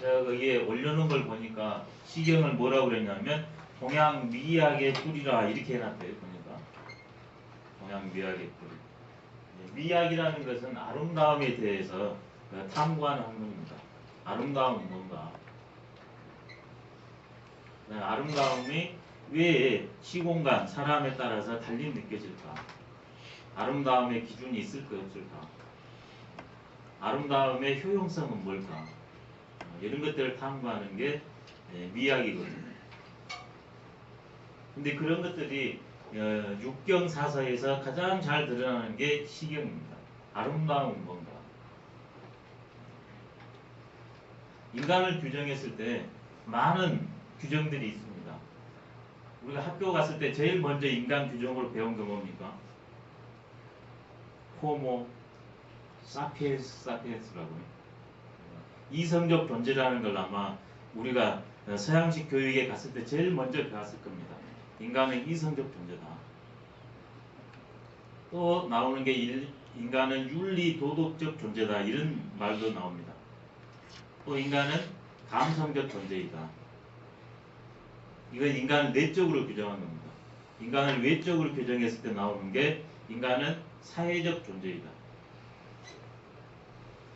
제가 거기에 올려놓은 걸 보니까 시경을 뭐라고 그랬냐면 동양 미학의 뿌리라 이렇게 해놨대요. 보니까 동양 미학의 뿌리. 미학이라는 것은 아름다움에 대해서 탐구하는 학문입니다. 아름다움은 뭔가? 아름다움이 왜 시공간, 사람에 따라서 달리 느껴질까? 아름다움의 기준이 있을까 없을까? 아름다움의 효용성은 뭘까? 이런 것들을 탐구하는 게 미학이거든요. 근데 그런 것들이 육경사서에서 가장 잘 드러나는 게 시경입니다. 아름다움은 뭔가? 인간을 규정했을 때 많은 규정들이 있습니다. 우리가 학교 갔을 때 제일 먼저 인간 규정으로 배운 게 뭡니까? 호모 사피엔스 사피엔스라고요. 이성적 존재라는 걸 아마 우리가 서양식 교육에 갔을 때 제일 먼저 배웠을 겁니다. 인간은 이성적 존재다. 또 나오는 게 인간은 윤리 도덕적 존재다. 이런 말도 나옵니다. 또 인간은 감성적 존재이다. 이건 인간을 내적으로 규정한 겁니다. 인간을 외적으로 규정했을 때 나오는 게 인간은 사회적 존재이다.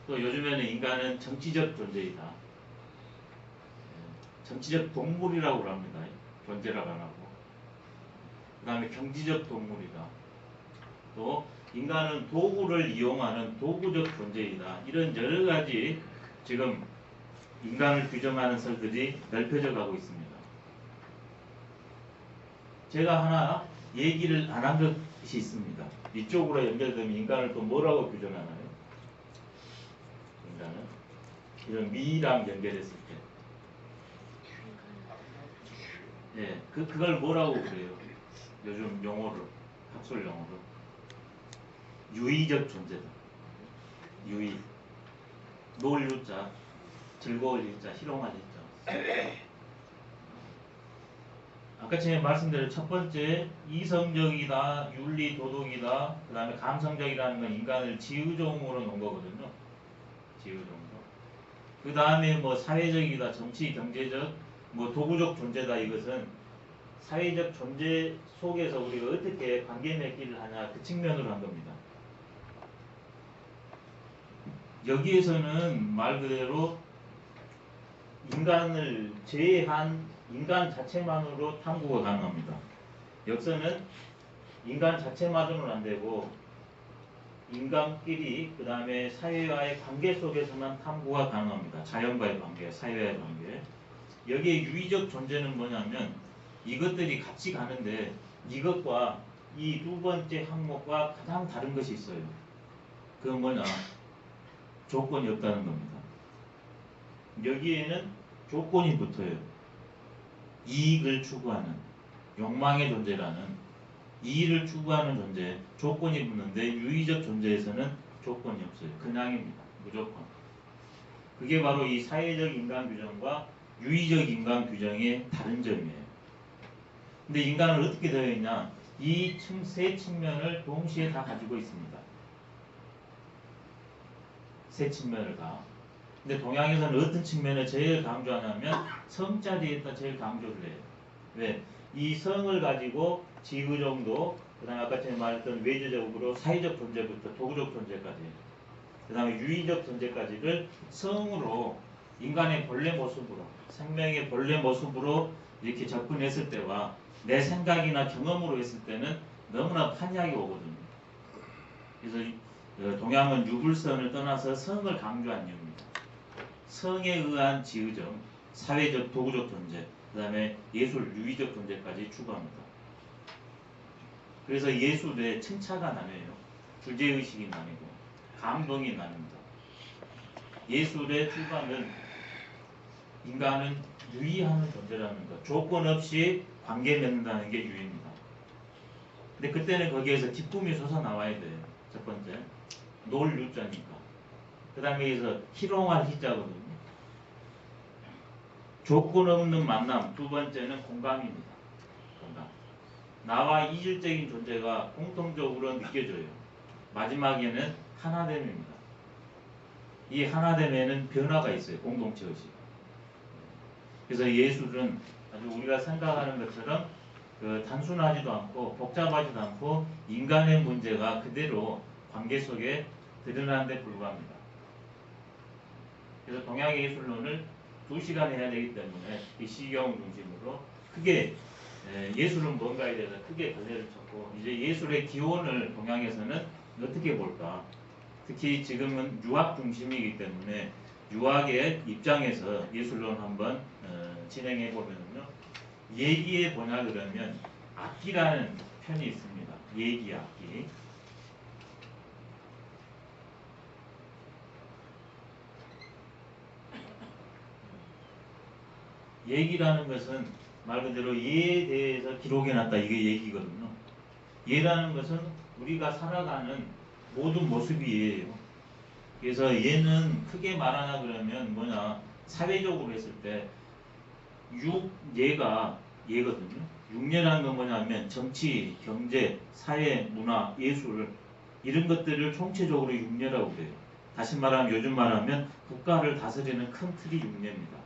또 요즘에는 인간은 정치적 존재이다. 정치적 동물이라고 합니다. 존재라고 안 하고. 그 다음에 경지적 동물이다. 또 인간은 도구를 이용하는 도구적 존재이다. 이런 여러 가지 지금 인간을 규정하는 설들이 넓혀져 가고 있습니다. 제가 하나 얘기를 안 한 것이 있습니다. 이쪽으로 연결되면 인간을 또 뭐라고 규정하나요? 인간은 이런 미랑 연결했을 때, 예, 그걸 뭐라고 그래요? 요즘 용어로, 학술 용어로 유의적 존재다. 유의, 놀 유자, 즐거울 유자, 희롱할 유자. 아까 전에 말씀드린 첫 번째 이성적이다, 윤리 도덕이다, 그 다음에 감성적이라는 건 인간을 지우종으로 놓은 거거든요. 지우종으로. 그 다음에 뭐 사회적이다, 정치, 경제적, 뭐 도구적 존재다. 이것은 사회적 존재 속에서 우리가 어떻게 관계 맺기를 하냐 그 측면으로 한 겁니다. 여기에서는 말 그대로 인간을 제외한 인간 자체만으로 탐구가 가능합니다. 여기서는 인간 자체만으로는 안 되고 인간끼리 그 다음에 사회와의 관계 속에서만 탐구가 가능합니다. 자연과의 관계, 사회와의 관계. 여기에 유의적 존재는 뭐냐면 이것들이 같이 가는데 이것과 이 두 번째 항목과 가장 다른 것이 있어요. 그건 뭐냐? 조건이 없다는 겁니다. 여기에는 조건이 붙어요. 이익을 추구하는 욕망의 존재라는 이익을 추구하는 존재, 조건이 붙는데 유의적 존재에서는 조건이 없어요. 그냥입니다. 무조건. 그게 바로 이 사회적 인간 규정과 유의적 인간 규정의 다른 점이에요. 근데 인간은 어떻게 되어 있냐? 이 세 측면을 동시에 다 가지고 있습니다. 세 측면을 다. 근데 동양에서는 어떤 측면을 제일 강조하냐면 성자리에다 제일 강조를 해요. 왜? 이 성을 가지고 지구정도, 그 다음에 아까 전에 말했던 외주적으로 사회적 존재부터 도구적 존재까지, 그 다음에 유의적 존재까지를 성으로 인간의 본래 모습으로, 생명의 본래 모습으로 이렇게 접근했을 때와 내 생각이나 경험으로 했을 때는 너무나 판이하게 오거든요. 그래서 동양은 유불선을 떠나서 성을 강조한 이유입니다. 성에 의한 지의적, 사회적, 도구적 존재, 그 다음에 예술, 유의적 존재까지 추구합니다. 그래서 예술의 층차가 나뉘어요. 주제의식이 나뉘고 감동이 나뉩니다. 예술의 출발은 인간은 유의하는 존재라는 것, 조건 없이 관계 맺는다는 게 유의입니다. 근데 그때는 거기에서 기쁨이 솟아나와야 돼요. 첫 번째, 놀 유자니까. 그 다음에 여기서 희롱할 희자거든요. 조건 없는 만남, 두 번째는 공감입니다. 공감. 나와 이질적인 존재가 공통적으로 느껴져요. 마지막에는 하나됨입니다. 이 하나됨에는 변화가 있어요. 공동체 의식. 그래서 예술은 아주 우리가 생각하는 것처럼 단순하지도 않고 복잡하지도 않고 인간의 문제가 그대로 관계 속에 드러나는 데 불과합니다. 그래서 동양의 예술론을 2시간 해야 되기 때문에 이 시경 중심으로 크게 예술은 뭔가에 대해서 크게 갈래를 쳤고, 이제 예술의 기원을 동양에서는 어떻게 볼까? 특히 지금은 유학 중심이기 때문에 유학의 입장에서 예술론 한번 진행해 보면요, 얘기에 뭐냐 그러면 악기라는 편이 있습니다. 얘기 악기. 얘기라는 것은 말 그대로 예에 대해서 기록해놨다, 이게 얘기거든요. 예라는 것은 우리가 살아가는 모든 모습이 예예요. 그래서 예는 크게 말하나 그러면 뭐냐, 사회적으로 했을 때 육예가 예거든요. 육예라는 건 뭐냐면 정치, 경제, 사회, 문화, 예술 이런 것들을 총체적으로 육예라고 그래요. 다시 말하면 요즘 말하면 국가를 다스리는 큰 틀이 육예입니다.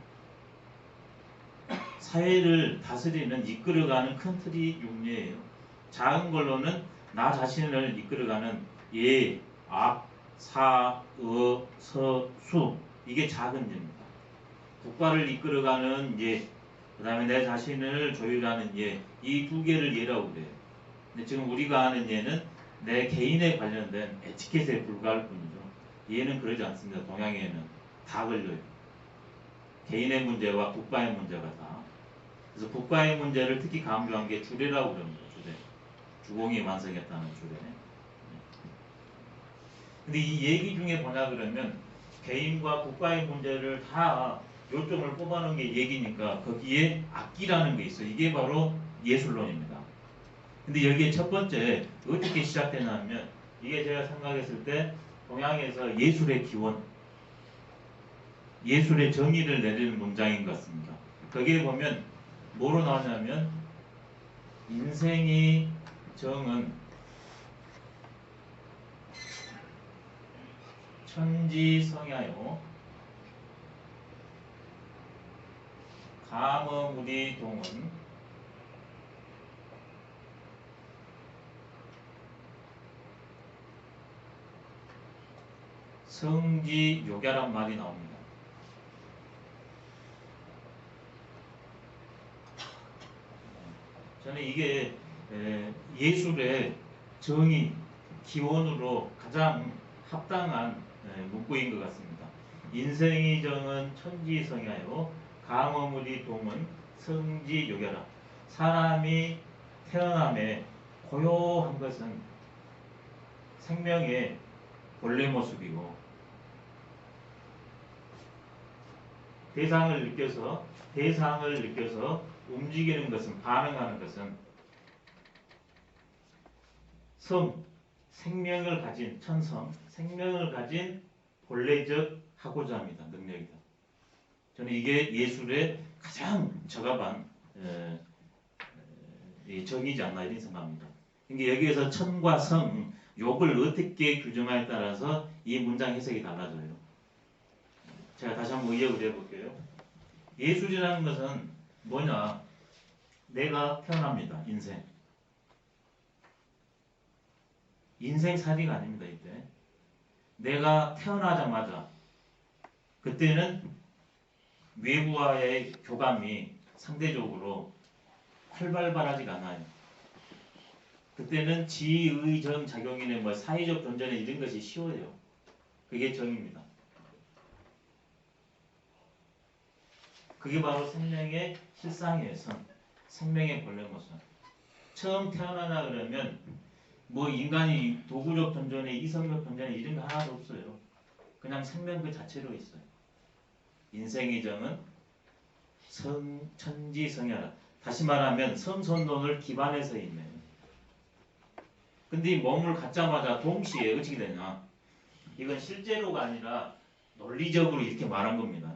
사회를 다스리는 이끌어가는 큰 틀이 육예예요. 작은 걸로는 나 자신을 이끌어가는 예, 악, 사, 서, 수, 이게 작은 예입니다. 국가를 이끌어가는 예, 그 다음에 내 자신을 조율하는 예, 이 2개를 예라고 그래요. 근데 지금 우리가 하는 예는 내 개인에 관련된 에티켓에 불과할 뿐이죠. 예는 그러지 않습니다. 동양에는 다 걸려요. 개인의 문제와 국가의 문제가 다. 그래서 국가의 문제를 특히 강조한 게 주례라고 그럽니다. 주례. 주공이 완성했다는 주례. 근데 이 얘기 중에 뭐냐 그러면 개인과 국가의 문제를 다 요점을 뽑아놓은 게 얘기니까 거기에 악기라는 게 있어요. 이게 바로 예술론입니다. 근데 여기에 첫 번째 어떻게 시작되냐면, 이게 제가 생각했을 때 동양에서 예술의 기원, 예술의 정의를 내리는 문장인 것 같습니다. 거기에 보면 뭐로 나오냐면, 인생이 정은 천지성야요 감어무리 동은 성지요괴란 말이 나옵니다. 저는 이게 예술의 정의, 기원으로 가장 합당한 문구인 것 같습니다. 인생이 정은 천지성야요 감어무리 동은 성지요괴라. 사람이 태어남에 고요한 것은 생명의 본래 모습이고, 대상을 느껴서 움직이는 것은, 반응하는 것은 생명을 가진 천성, 생명을 가진 본래적 하고자 합니다. 능력이다. 저는 이게 예술의 가장 적합한 정의지 않나 이런 생각합니다. 그러니까 여기에서 천과 성, 욕을 어떻게 규정하에 따라서 이 문장 해석이 달라져요. 제가 다시 한번 의역을 해볼게요. 예술이라는 것은 뭐냐? 내가 태어납니다. 인생살이가 아닙니다. 이때 내가 태어나자마자 그때는 외부와의 교감이 상대적으로 활발하지가 않아요. 그때는 지의정 작용이나 뭐 사회적 존재나 이런 것이 쉬워요. 그게 정입니다. 그게 바로 생명의 실상이에요. 생명의 본래 모습. 처음 태어나나 그러면 뭐 인간이 도구적 존재나 이성적 존재나 이런 거 하나도 없어요. 그냥 생명 그 자체로 있어요. 인생의 정은 천지성야라. 다시 말하면 성선론을 기반해서 있네요. 근데 이 몸을 갖자마자 동시에 어떻게 되냐? 이건 실제로가 아니라 논리적으로 이렇게 말한 겁니다.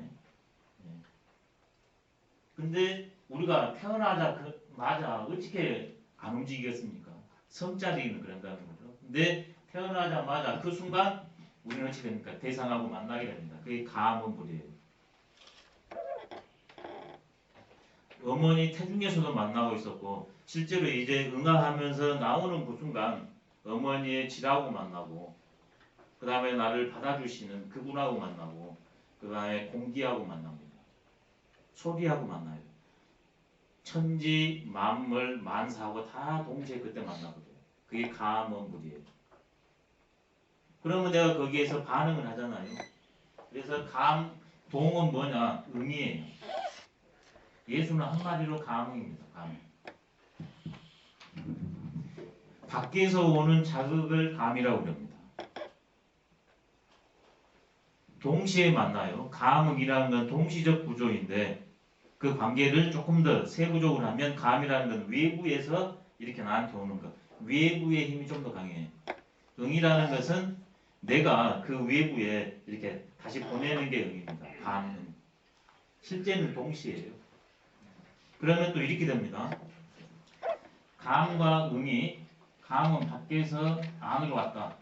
근데 우리가 태어나자마자 어떻게 안 움직이겠습니까? 성자리는 그런다는 거죠. 근데 태어나자마자 그 순간 우리는 어떻게 됩니까? 대상하고 만나게 됩니다. 그게 감언물이에요. 어머니 태중에서도 만나고 있었고 실제로 이제 응아하면서 나오는 그 순간 어머니의 질하고 만나고 그 다음에 나를 받아주시는 그분하고 만나고 그 다음에 공기하고 만납니다. 소리하고 만나요. 천지 만물 만사하고 다 동시에 그때 만나거든요. 그게 감언물이에요. 그러면 내가 거기에서 반응을 하잖아요. 그래서 감동은 뭐냐? 응이에요. 예수는 한마디로 감응입니다. 감응. 밖에서 오는 자극을 감이라고 그럽니다. 동시에 만나요. 감응이라는 건 동시적 구조인데 그 관계를 조금 더 세부적으로 하면 감이라는 건 외부에서 이렇게 나한테 오는 것. 외부의 힘이 좀 더 강해요. 응이라는 것은 내가 그 외부에 이렇게 다시 보내는 게 응입니다. 감응. 실제는 동시에요. 그러면 또 이렇게 됩니다. 감과 응이 감은 밖에서 안으로 왔다.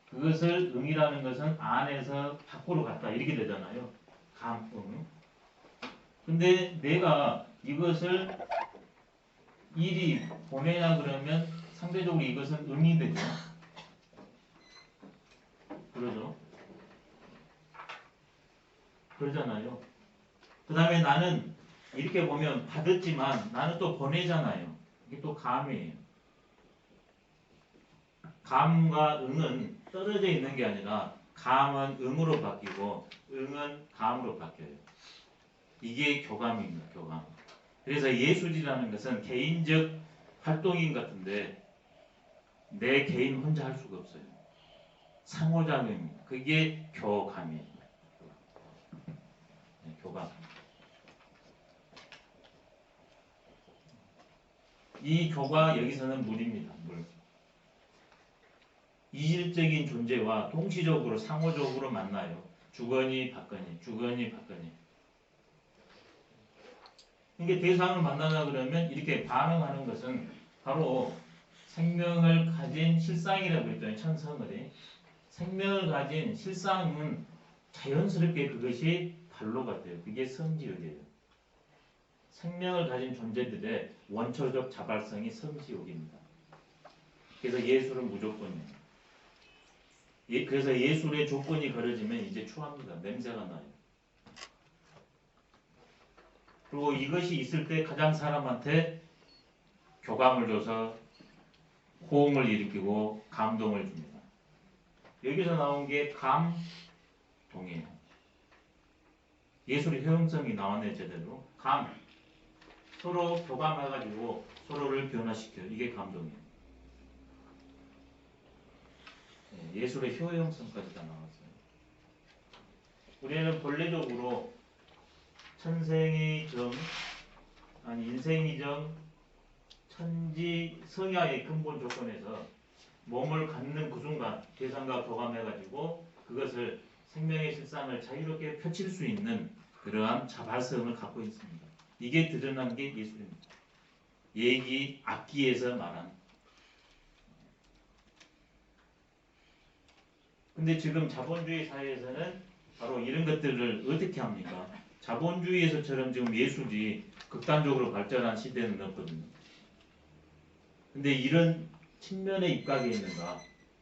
그것을 응이라는 것은 안에서 밖으로 갔다. 이렇게 되잖아요. 감, 응. 근데 내가 이것을 일이 보내냐 그러면 상대적으로 이것은 응이 되죠. 그러죠. 그러잖아요. 그 다음에 나는 이렇게 보면 받았지만 나는 또 보내잖아요. 이게 또 감이에요. 감과 응은 떨어져 있는 게 아니라 감은 응으로 바뀌고 응은 감으로 바뀌어요. 이게 교감입니다. 교감. 그래서 예술이라는 것은 개인적 활동인 같은데 내 개인 혼자 할 수가 없어요. 상호작용입니다. 그게 교감이에요. 네, 교감. 이 교가 여기서는 물입니다. 물. 이질적인 존재와 동시적으로 상호적으로 만나요. 주거니 받거니, 주거니 받거니. 이게 대상을 만나다 그러면 이렇게 반응하는 것은 바로 생명을 가진 실상이라고 했더니 천성을이 생명을 가진 실상은 자연스럽게 그것이 발로가 돼요. 그게 성지욕이에요. 생명을 가진 존재들의 원초적 자발성이 성지욕입니다. 그래서 예술은 무조건이에요. 그래서 예술의 조건이 걸어지면 이제 추합니다. 냄새가 나요. 그리고 이것이 있을 때 가장 사람한테 교감을 줘서 호응을 일으키고 감동을 줍니다. 여기서 나온 게 감동이에요. 예술의 효용성이 나왔네 제대로. 감. 서로 교감해가지고 서로를 변화시켜요. 이게 감동이에요. 예술의 효용성까지 다 나왔어요. 우리는 본래적으로 천생의 정, 아니 인생의 정, 천지 성야의 근본 조건에서 몸을 갖는 그 순간 대상과 교감해가지고 그것을 생명의 실상을 자유롭게 펼칠 수 있는 그러한 자발성을 갖고 있습니다. 이게 드러난 게 예술입니다. 얘기, 악기에서 말한. 근데 지금 자본주의 사회에서는 바로 이런 것들을 어떻게 합니까? 자본주의에서처럼 지금 예술이 극단적으로 발전한 시대는 없거든요. 근데 이런 측면에 입각해 있는가?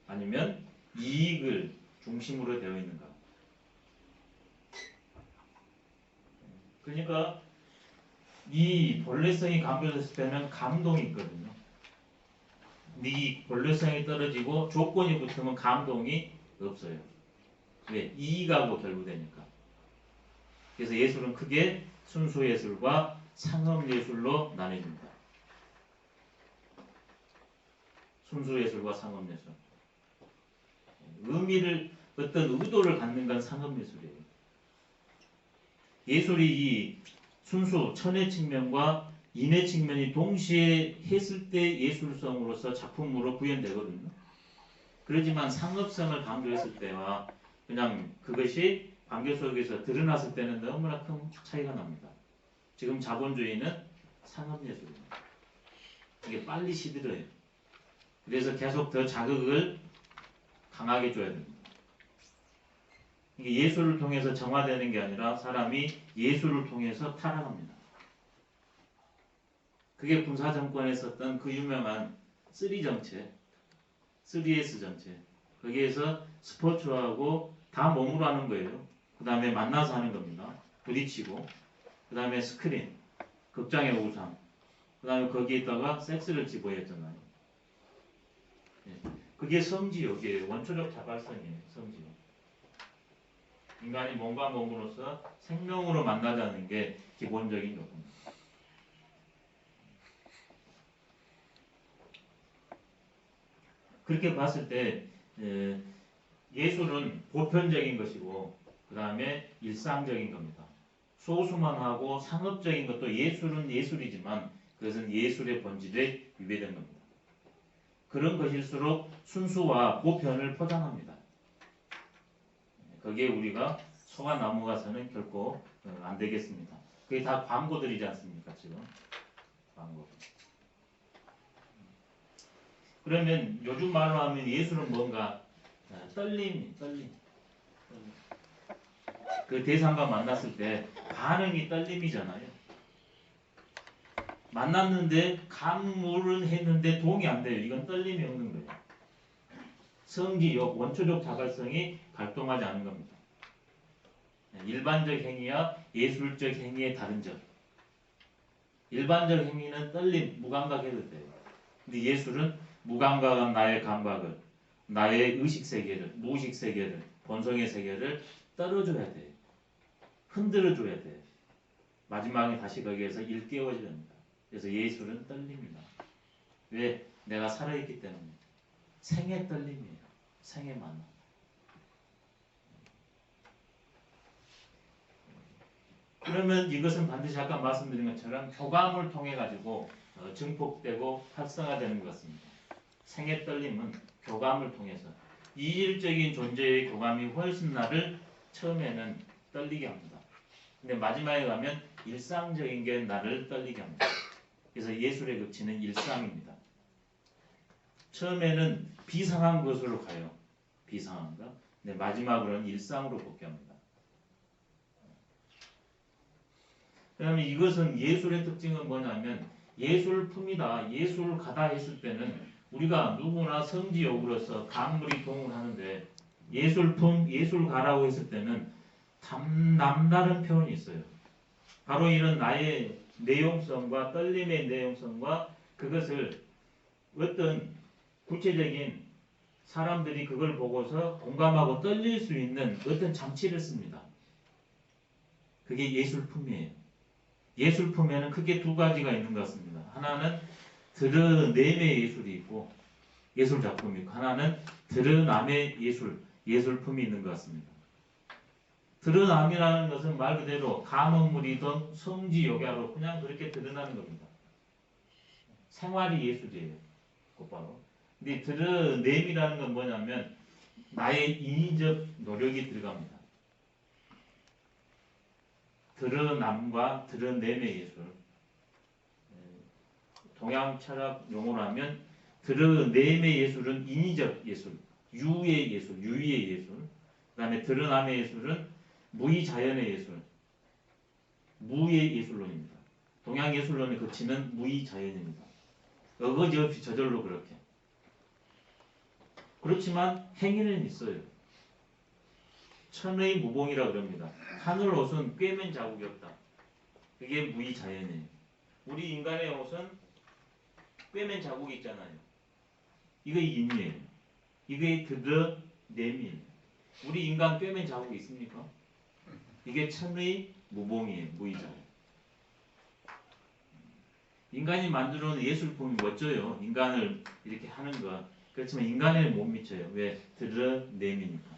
아니면 이익을 중심으로 되어 있는가? 그러니까 이 본래성이 강조됐을 때는 감동이 있거든요. 네 본래성이 떨어지고 조건이 붙으면 감동이 없어요. 왜? 이익하고 결부되니까. 그래서 예술은 크게 순수예술과 상업예술로 나뉩니다. 순수예술과 상업예술. 의미를 어떤 의도를 갖는 건 상업예술이에요. 예술이 이 순수 천의 측면과 인의 측면이 동시에 했을 때 예술성으로서 작품으로 구현되거든요. 그렇지만 상업성을 강조했을 때와 그냥 그것이 관계 속에서 드러났을 때는 너무나 큰 차이가 납니다. 지금 자본주의는 상업예술입니다. 이게 빨리 시들어요. 그래서 계속 더 자극을 강하게 줘야 됩니다. 이게 예술을 통해서 정화되는 게 아니라 사람이 예술을 통해서 타락합니다. 그게 군사정권에 썼던 그 유명한 3정책, 3S 정책. 거기에서 스포츠하고 다 몸으로 하는 거예요. 그 다음에 만나서 하는 겁니다. 부딪히고, 그 다음에 스크린, 극장의 우상, 그 다음에 거기에다가 섹스를 집어했잖아요. 예. 그게 성지욕이에요. 원초적 자발성이에요. 성지욕. 인간이 몸과 몸으로서 생명으로 만나자는 게 기본적인 요구입니다. 그렇게 봤을 때 예술은 보편적인 것이고 그 다음에 일상적인 겁니다. 소수만 하고 상업적인 것도 예술은 예술이지만 그것은 예술의 본질에 위배된 겁니다. 그런 것일수록 순수와 보편을 포장합니다. 거기에 우리가 소가 나무가서는 결코 안 되겠습니다. 그게 다 광고들이지 않습니까? 지금 광고. 그러면 요즘 말로 하면 예술은 뭔가 떨림. 그 대상과 만났을 때 반응이 떨림이잖아요. 만났는데 감물은 했는데 동의 안 돼요. 이건 떨림이 없는 거예요. 성지욕, 원초적 자발성이 발동하지 않은 겁니다. 일반적 행위와 예술적 행위의 다른 점. 일반적 행위는 떨림, 무감각해도 돼요. 근데 예술은 무감각한 나의 감각을, 나의 의식 세계를, 무의식 세계를, 본성의 세계를 떨어줘야 돼요. 흔들어줘야 돼요. 마지막에 다시 거기에서 일깨워줘야 합니다. 그래서 예술은 떨림이다. 왜? 내가 살아있기 때문에. 생의 떨림이에요. 생의 만남. 그러면 이것은 반드시 아까 말씀드린 것처럼 교감을 통해 가지고 증폭되고 활성화되는 것 같습니다. 생의 떨림은 교감을 통해서 이질적인 존재의 교감이 훨씬 나를 처음에는 떨리게 합니다. 근데 마지막에 가면 일상적인 게 나를 떨리게 합니다. 그래서 예술의 극치는 일상입니다. 처음에는 비상한 것으로 가요. 비상한 것. 근데 마지막으로는 일상으로 복귀합니다. 그다음에 이것은 예술의 특징은 뭐냐면 예술품이다, 예술가다 했을 때는 우리가 누구나 성지욕으로서 강물이 동원하는데 예술품, 예술가라고 했을 때는 남다른 표현이 있어요. 바로 이런 나의 내용성과 떨림의 내용성과 그것을 어떤 구체적인 사람들이 그걸 보고서 공감하고 떨릴 수 있는 어떤 장치를 씁니다. 그게 예술품이에요. 예술품에는 크게 두 가지가 있는 것 같습니다. 하나는 드러냄의 예술이 있고 예술작품이 있고 하나는 드러남의 예술품이 있는 것 같습니다. 드러남이라는 것은 말 그대로 감흥물이든 성지욕야로 그냥 그렇게 드러나는 겁니다. 생활이 예술이에요. 곧바로. 근데 드러냄이라는 건 뭐냐면 나의 인위적 노력이 들어갑니다. 드러남과 드러냄의 예술. 동양 철학 용어로 하면 드러냄의 예술은 인위적 예술, 유의 예술, 유의의 예술. 그 다음에 드러남의 예술은 무의자연의 예술, 무의 예술론입니다. 동양 예술론의 거치는 무의자연입니다. 어거지 없이 저절로 그렇게. 그렇지만 행위는 있어요. 천의 무봉이라 그럽니다. 하늘 옷은 꿰맨 자국이 없다. 그게 무의자연이에요. 우리 인간의 옷은 꿰맨 자국이 있잖아요. 이거 인이에요. 이게 드러냄이에요. 우리 인간 꿰맨 자국이 있습니까? 이게 천의 무봉이에요. 무의자연. 인간이 만들어 놓은 예술품이 멋져요. 인간을 이렇게 하는 것. 그렇지만 인간에 못 미쳐요. 왜? 드러냄이니까.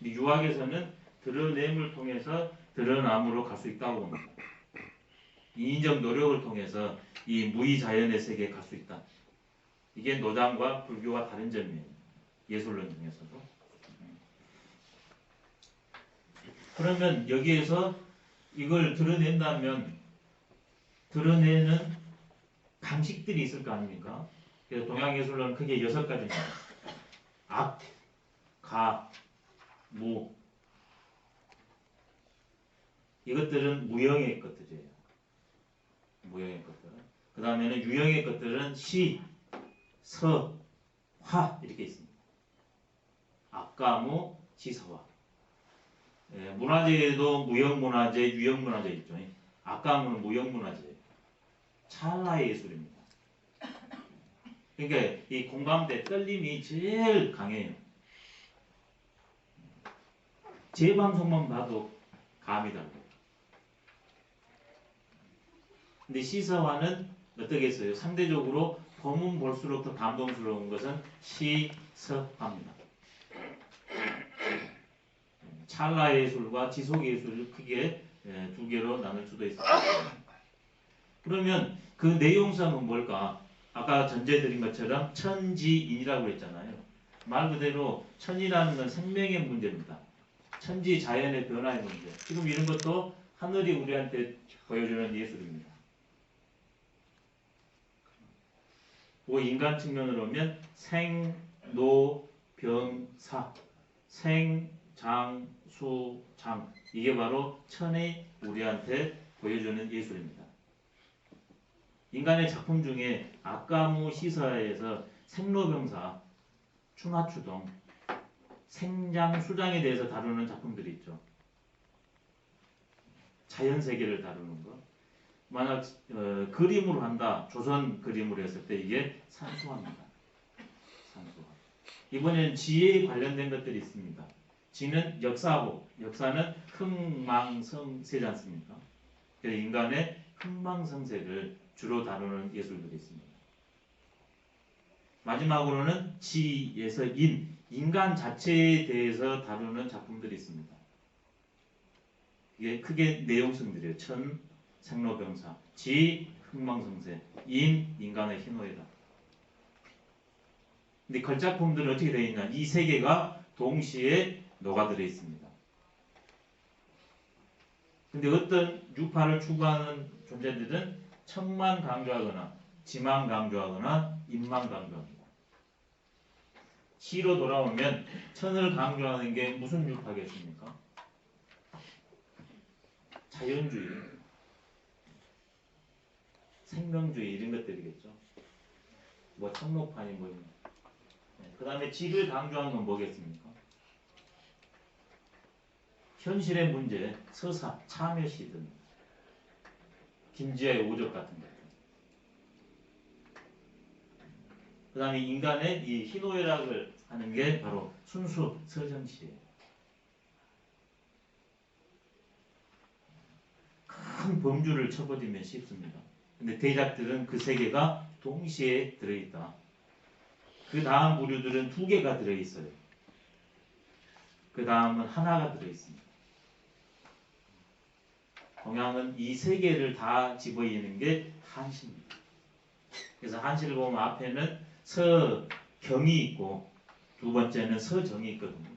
유학에서는 드러냄을 통해서 드러남으로 갈 수 있다고 봅니다. 인위적 노력을 통해서 이 무의자연의 세계에 갈 수 있다. 이게 노장과 불교와 다른 점이에요. 예술론 중에서도. 그러면 여기에서 이걸 드러낸다면 드러내는 방식들이 있을 거 아닙니까? 그래서 동양예술론은 크게 6가지입니다. 악, 가, 무. 이것들은 무형의 것들이에요. 무형의 것들. 그 다음에는 유형의 것들은 시, 서, 화 이렇게 있습니다. 악가무, 시서화. 예, 문화재에도 무형문화재, 유형문화재 있죠. 악가무는 무형문화재예요. 찰나의 예술입니다. 그러니까 이 공감대 떨림이 제일 강해요. 제 방송만 봐도 감이 달라요. 근데 시서화는 어떻게 했어요? 상대적으로 보면 볼수록 더 감동스러운 것은 시서화입니다. 찰나 예술과 지속 예술을 크게 두 개로 나눌 수도 있습니다. 그러면 그 내용성은 뭘까? 아까 전제 드린 것처럼 천지인이라고 했잖아요. 말 그대로 천이라는 건 생명의 문제입니다. 천지 자연의 변화의 문제. 지금 이런 것도 하늘이 우리한테 보여주는 예술입니다. 그 인간 측면으로 보면 생, 노, 병, 사. 생, 장, 수, 장. 이게 바로 천이 우리한테 보여주는 예술입니다. 인간의 작품 중에 악가무 시서에서 생로병사, 충하추동, 생장, 수장에 대해서 다루는 작품들이 있죠. 자연세계를 다루는 것. 만약 그림으로 한다, 조선 그림으로 했을 때 이게 산수화입니다. 산수화. 이번에는 지혜에 관련된 것들이 있습니다. 지는 역사고, 역사는 흥망성쇠지 않습니까? 그래서 인간의 흥망성쇠를 주로 다루는 예술들이 있습니다. 마지막으로는 지에서 인간 자체에 대해서 다루는 작품들이 있습니다. 이게 크게 내용성들이에요. 천, 생로병사, 지, 흥망성쇠, 인간의 희노애다. 근데 걸작품들은 어떻게 되어 있냐? 이 세 개가 동시에 녹아들어 있습니다. 근데 어떤 유파를 추구하는 존재들은 천만 강조하거나 지만 강조하거나 인만 강조합니다. 시로 돌아오면 천을 강조하는 게 무슨 유파겠습니까? 자연주의, 생명주의 이런 것들이겠죠. 뭐 천목판이 뭐 이런. 그 다음에 지를 강조하는 건 뭐겠습니까? 현실의 문제, 서사, 참여시 등 김지아의 오적 같은 것. 그 다음에 인간의 이 희노애락을 하는 게 바로 순수 서정시예요. 큰 범주를 쳐버리면 쉽습니다. 근데 대작들은 그 세 개가 동시에 들어있다. 그 다음 부류들은 두 개가 들어있어요. 그 다음은 하나가 들어있습니다. 동양은 이 세 개를 다 집어이는 게 한시입니다. 그래서 한시를 보면 앞에는 서경이 있고 두 번째는 서정이 있거든요.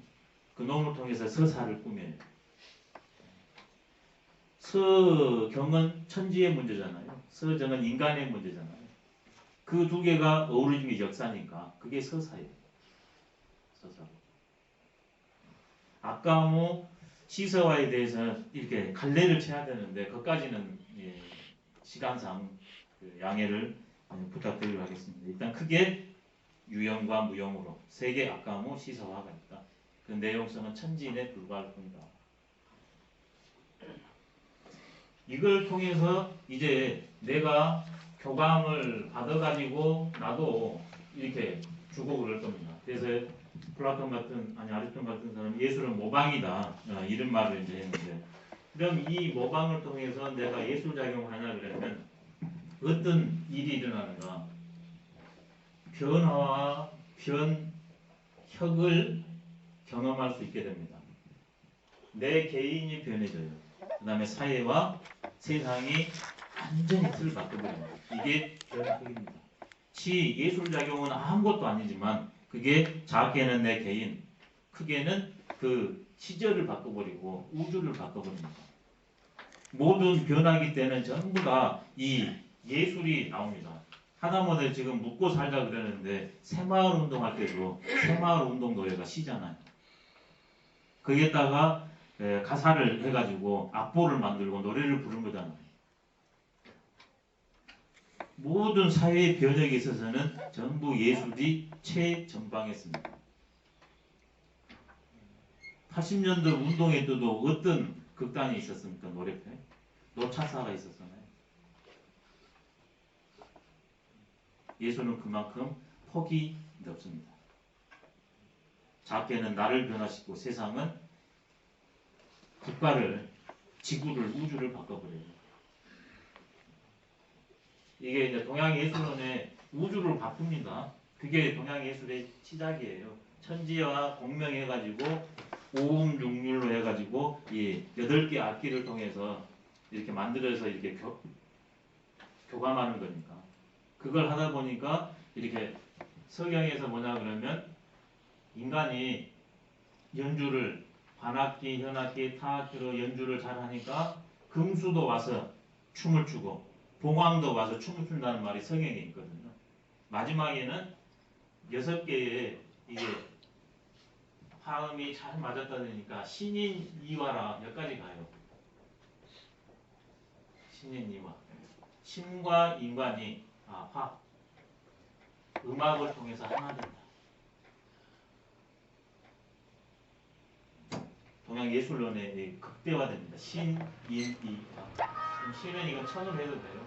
그 놈을 통해서 서사를 꾸며요. 서경은 천지의 문제잖아요. 서정은 인간의 문제잖아요. 그 두 개가 어우러진 게 역사니까 그게 서사예요. 서사. 악가무 시서화에 대해서 이렇게 갈래를 쳐야 되는데 그것까지는 시간상 양해를 부탁드리도록 하겠습니다. 일단 크게 유형과 무형으로 세 개 악가무 시서화가 있다. 그 내용성은 천지인에 불과할 뿐이다. 이걸 통해서 이제 내가 교감을 받아가지고 나도 이렇게 주고 그럴 겁니다. 그래서 플라톤 같은 아리스토 같은 사람은 예술은 모방이다 이런 말을 이제 했는데, 그럼 이 모방을 통해서 내가 예술 작용을 하냐 그러면 어떤 일이 일어나는가? 변화와 변혁을 경험할 수 있게 됩니다. 내 개인이 변해져요. 그 다음에 사회와 세상이 완전히 틀을 바꿔버립니다. 이게 변혁입니다. 예술작용은 아무것도 아니지만 그게 작게는 내 개인, 크게는 그 시절을 바꿔버리고 우주를 바꿔버립니다. 모든 변화기 때는 전부 다 이 예술이 나옵니다. 하다못해 지금 묻고 살자 그러는데 새마을 운동할 때도 새마을 운동노래가 시잖아요. 거기에다가 가사를 해가지고 악보를 만들고 노래를 부른 거잖아요. 모든 사회의 변혁에 있어서는 전부 예술이 최전방했습니다. 80년대 운동에도 어떤 극단이 있었습니까? 노래편에 노차사가 있었잖아요. 예술은 그만큼 폭이 넓습니다. 작게는 나를 변화시키고 세상은 국가를, 지구를, 우주를 바꿔버려요. 이게 이제 동양예술론의 우주를 바꿉니다. 그게 동양예술의 시작이에요. 천지와 공명해가지고 오음 육률로 해가지고 이 8개 악기를 통해서 이렇게 만들어서 이렇게 교감하는 거니까. 그걸 하다 보니까 이렇게 서경에서 뭐냐 그러면 인간이 연주를 관악기, 현악기, 타악기로 연주를 잘 하니까 금수도 와서 춤을 추고 봉황도 와서 춤을 춘다는 말이 성경에 있거든요. 마지막에는 6개의 이게 화음이 잘 맞았다니까 신인 이화라 여기까지 가요. 신인 이화. 신과 인간이 음악을 통해서 하나 된다. 동양 예술론의 극대화됩니다. 신, 인, 이화. 신은 이건 천으로 해도 돼요.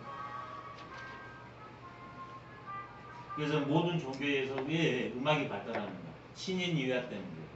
그래서 모든 종교에서 왜 음악이 발달하는가? 신인 이화 때문에.